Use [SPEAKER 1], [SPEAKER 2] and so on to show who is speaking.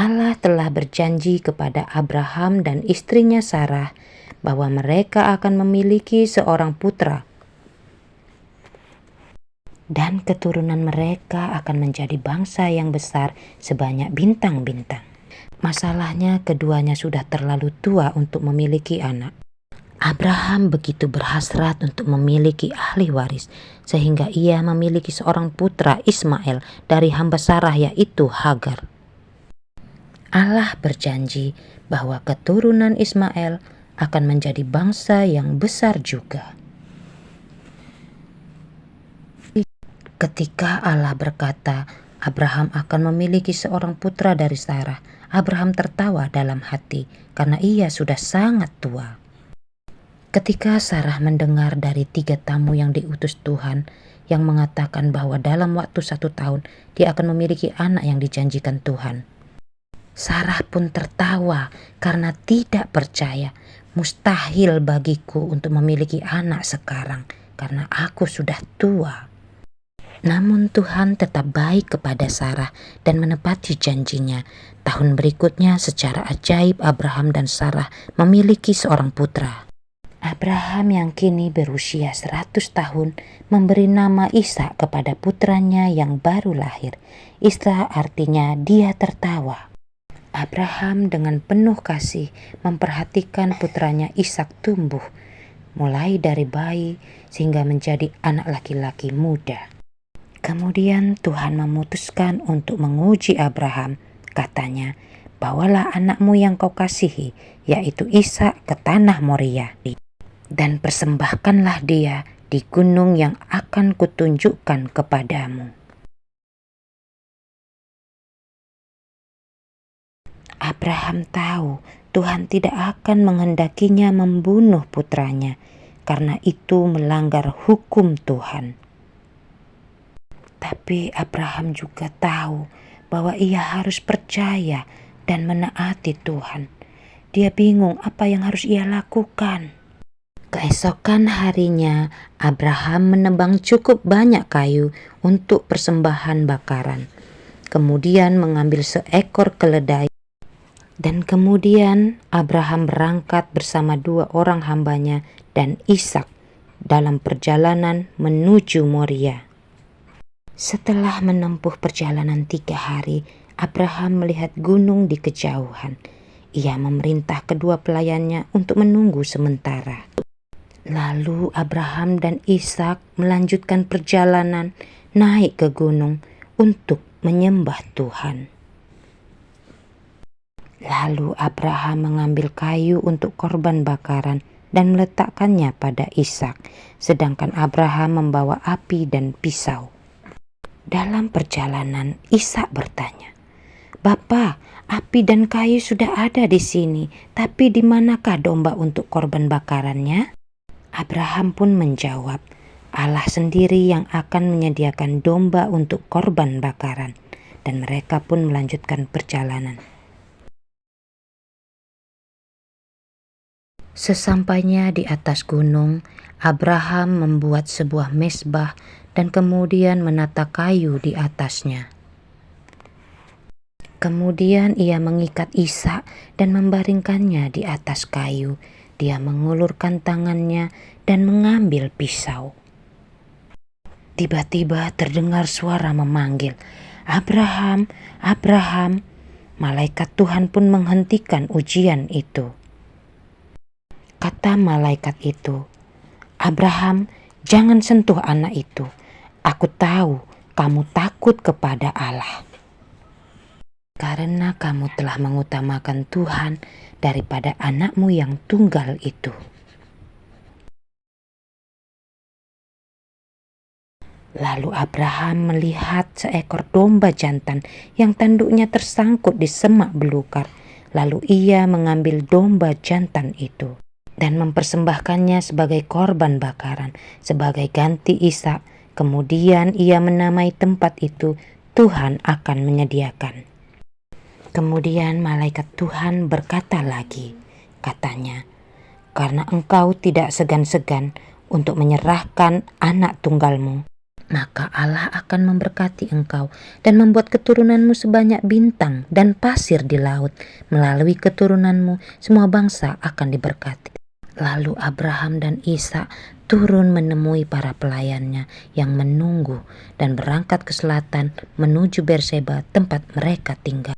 [SPEAKER 1] Allah telah berjanji kepada Abraham dan istrinya Sarah bahwa mereka akan memiliki seorang putra dan keturunan mereka akan menjadi bangsa yang besar sebanyak bintang-bintang. Masalahnya keduanya sudah terlalu tua untuk memiliki anak. Abraham begitu berhasrat untuk memiliki ahli waris sehingga ia memiliki seorang putra Ismail dari hamba Sarah, yaitu Hagar. Allah berjanji bahwa keturunan Ismail akan menjadi bangsa yang besar juga. Ketika Allah berkata Abraham akan memiliki seorang putra dari Sarah, Abraham tertawa dalam hati karena ia sudah sangat tua. Ketika Sarah mendengar dari 3 tamu yang diutus Tuhan yang mengatakan bahwa dalam waktu 1 tahun dia akan memiliki anak yang dijanjikan Tuhan, Sarah pun tertawa karena tidak percaya. Mustahil bagiku untuk memiliki anak sekarang karena aku sudah tua. Namun Tuhan tetap baik kepada Sarah dan menepati janjinya. Tahun berikutnya secara ajaib Abraham dan Sarah memiliki seorang putra. Abraham yang kini berusia 100 tahun memberi nama Ishak kepada putranya yang baru lahir. Ishak artinya dia tertawa. Abraham dengan penuh kasih memperhatikan putranya Ishak tumbuh, mulai dari bayi sehingga menjadi anak laki-laki muda. Kemudian Tuhan memutuskan untuk menguji Abraham. Katanya, bawalah anakmu yang kau kasihi, yaitu Ishak, ke tanah Moria, dan persembahkanlah dia di gunung yang akan kutunjukkan kepadamu. Abraham tahu Tuhan tidak akan menghendakinya membunuh putranya, karena itu melanggar hukum Tuhan. Tapi Abraham juga tahu bahwa ia harus percaya dan menaati Tuhan. Dia bingung apa yang harus ia lakukan. Keesokan harinya, Abraham menebang cukup banyak kayu untuk persembahan bakaran. Kemudian mengambil seekor keledai. Dan kemudian Abraham berangkat bersama 2 orang hambanya dan Ishak dalam perjalanan menuju Moria. Setelah menempuh perjalanan 3 hari, Abraham melihat gunung di kejauhan. Ia memerintah kedua pelayannya untuk menunggu sementara. Lalu Abraham dan Ishak melanjutkan perjalanan naik ke gunung untuk menyembah Tuhan. Lalu Abraham mengambil kayu untuk korban bakaran dan meletakkannya pada Ishak, sedangkan Abraham membawa api dan pisau. Dalam perjalanan, Ishak bertanya, "Bapa, api dan kayu sudah ada di sini, tapi di manakah domba untuk korban bakarannya?" Abraham pun menjawab, Allah sendiri yang akan menyediakan domba untuk korban bakaran. Dan mereka pun melanjutkan perjalanan. Sesampainya di atas gunung, Abraham membuat sebuah mezbah dan kemudian menata kayu di atasnya. Kemudian ia mengikat Ishak dan membaringkannya di atas kayu. Dia mengulurkan tangannya dan mengambil pisau. Tiba-tiba terdengar suara memanggil, "Abraham, Abraham." Malaikat Tuhan pun menghentikan ujian itu. Kata malaikat itu, "Abraham, jangan sentuh anak itu. Aku tahu kamu takut kepada Allah, karena kamu telah mengutamakan Tuhan daripada anakmu yang tunggal itu." Lalu Abraham melihat seekor domba jantan yang tanduknya tersangkut di semak belukar. Lalu ia mengambil domba jantan itu dan mempersembahkannya sebagai korban bakaran, sebagai ganti Ishak. Kemudian ia menamai tempat itu, Tuhan akan menyediakan. Kemudian malaikat Tuhan berkata lagi, katanya, "Karena engkau tidak segan-segan untuk menyerahkan anak tunggalmu, maka Allah akan memberkati engkau dan membuat keturunanmu sebanyak bintang dan pasir di laut. Melalui keturunanmu semua bangsa akan diberkati. Lalu Abraham dan Ishak turun menemui para pelayannya yang menunggu dan berangkat ke selatan menuju Berseba tempat mereka tinggal.